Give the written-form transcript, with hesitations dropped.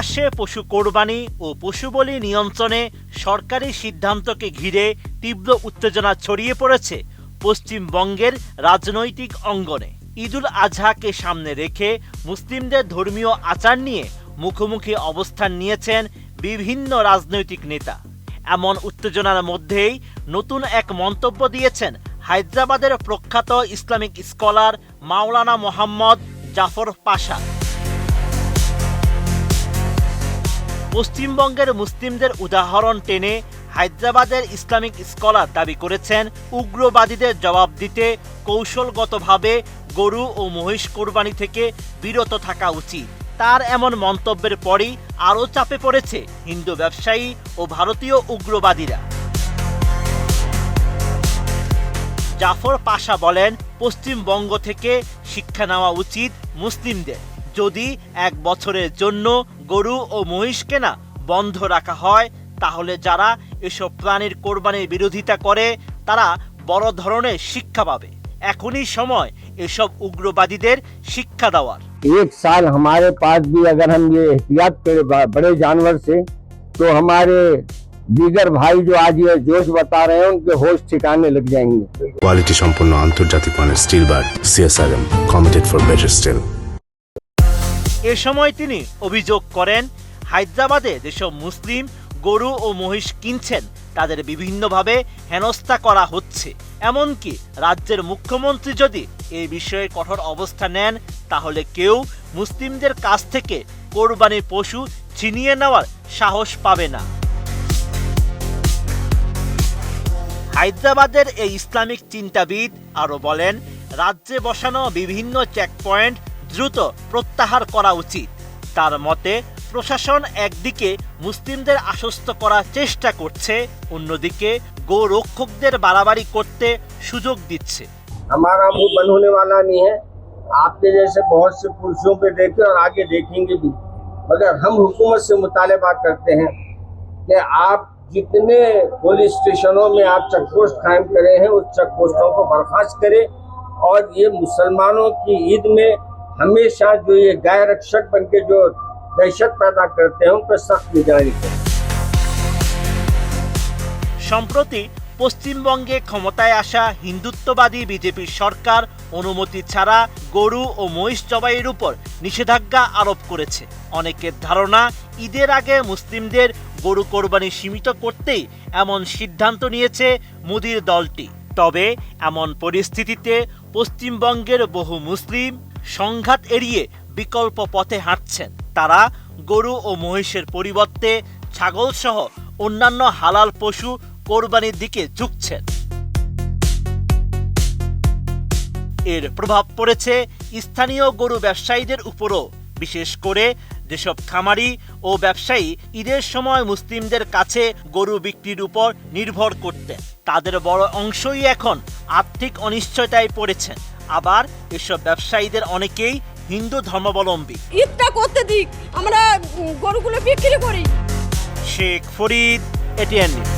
প্রকাশ্যে পশু কোরবানি ও পশু বলি নিয়ন্ত্রণে সরকারি সিদ্ধান্তকে ঘিরে তীব্র উত্তেজনা ছড়িয়ে পড়েছে পশ্চিমবঙ্গের রাজনৈতিক অঙ্গনে। ঈদুল আজহাকে সামনে রেখে মুসলিমদের ধর্মীয় আচার নিয়ে মুখোমুখি অবস্থান নিয়েছেন বিভিন্ন রাজনৈতিক নেতা। এমন উত্তেজনার মধ্যেই নতুন এক মন্তব্য দিয়েছেন হায়দ্রাবাদের প্রখ্যাত ইসলামিক স্কলার মাওলানা মোহাম্মদ জাফর পাশা। পশ্চিমবঙ্গের মুসলিমদের উদাহরণ টেনে হায়দ্রাবাদের ইসলামিক স্কলার দাবি করেছেন উগ্রবাদীদের জবাব দিতে কৌশলগতভাবে গরু ও মহিষ কোরবানি থেকে বিরত থাকা উচিত। তার এমন মন্তব্যের পরই আরও চাপে পড়েছে হিন্দু ব্যবসায়ী ও ভারতীয় উগ্রবাদীরা। জাফর পাশা বলেন, পশ্চিমবঙ্গ থেকে শিক্ষা নেওয়া উচিত মুসলিমদের। যদি 1 বছরের জন্য গরু ও মহিষ কেনা বন্ধ রাখা হয়, তাহলে যারা এসব প্রাণীর কোরবানির বিরোধিতা করে তারা বড় ধরনের শিক্ষা পাবে। এখনই সময় এসব উগ্রবাদীদের শিক্ষা দেওয়ার। 1 साल हमारे पास भी अगर हम ये एहतियात करें बड़े जानवर से, तो हमारे दीगर भाई जो आज ये जोश बता रहे हैं उनके होश ठिकाने लग जाएंगे। क्वालिटी संपन्न आंतर्जातिक माনের steel bar CSRM committed for better steel. এ সময় তিনি অভিযোগ করেন, হায়দ্রাবাদে যেসব মুসলিম গরু ও মহিষ কিনছেন তাদের বিভিন্নভাবে হেনস্থা করা হচ্ছে। এমনকি রাজ্যের মুখ্যমন্ত্রী যদি এই বিষয়ে কঠোর অবস্থা নেন, তাহলে কেউ মুসলিমদের কাছ থেকে কোরবানির পশু ছিনিয়ে নেওয়ার সাহস পাবে না। হায়দ্রাবাদের এই ইসলামিক চিন্তাবিদ আরও বলেন, রাজ্যে বসানো বিভিন্ন চেকপয়েন্ট দ্রুত প্রত্যাহার করা উচিত। তার মতে, প্রশাসন একদিকে মুসলিমদের আশ্বস্ত করার চেষ্টা করছে, অন্যদিকে গোরক্ষকদের বাড়াবাড়ি করতে সুযোগ দিচ্ছে। हमारा मुंह बंद होने वाला नहीं है। आपके जैसे बहुत से पुरुषों पे देखे और आगे देखेंगे भी, मगर हम हुकूमत से मुतालबा करते हैं कि आप जितने पुलिस स्टेशनों में आप चेकपोस्ट कायम करे हैं, उस चेकपोस्टों को बर्खास्त करें और ये मुसलमानों की ईद में हमेशा जो ये गाय रक्षक बन के जो दहशत पैदा करते हैं उन पर सख्त निगरानी करें। সম্প্রতি পশ্চিমবঙ্গে ক্ষমতায় আসা হিন্দুত্ববাদী বিজেপির সরকার অনুমতি ছাড়া গরু ও মহিষ জবাইয়ের উপর নিষেধাজ্ঞা আরোপ করেছে। অনেকের ধারণা, ঈদের আগে মুসলিমদের গরু কোরবানি সীমিত করতেই এমন সিদ্ধান্ত নিয়েছে মোদির দলটি। তবে এমন পরিস্থিতিতে পশ্চিমবঙ্গের বহু মুসলিম সংঘাত এড়িয়ে বিকল্প পথে হাঁটছেন। তারা গরু ও মহিষের পরিবর্তে ছাগল সহ অন্যান্য হালাল পশু কোরবানির দিকে ঝুঁকছেন। এর প্রভাব পড়েছে স্থানীয় গরু ব্যবসায়ীদের উপরও, বিশেষ করে যেসব খামারি ও ব্যবসায়ী ঈদের সময় মুসলিমদের কাছে গরু বিক্রির উপর নির্ভর করতেন। তাদের বড় অংশই এখন আর্থিক অনিশ্চয়তায় পড়েছেন। আবার এসব ব্যবসায়ীদের অনেকেই হিন্দু ধর্মাবলম্বী। ঈদটা করতে দিক, আমরা গরুগুলো বিক্রি করি। Sheikh Farid, ATN news.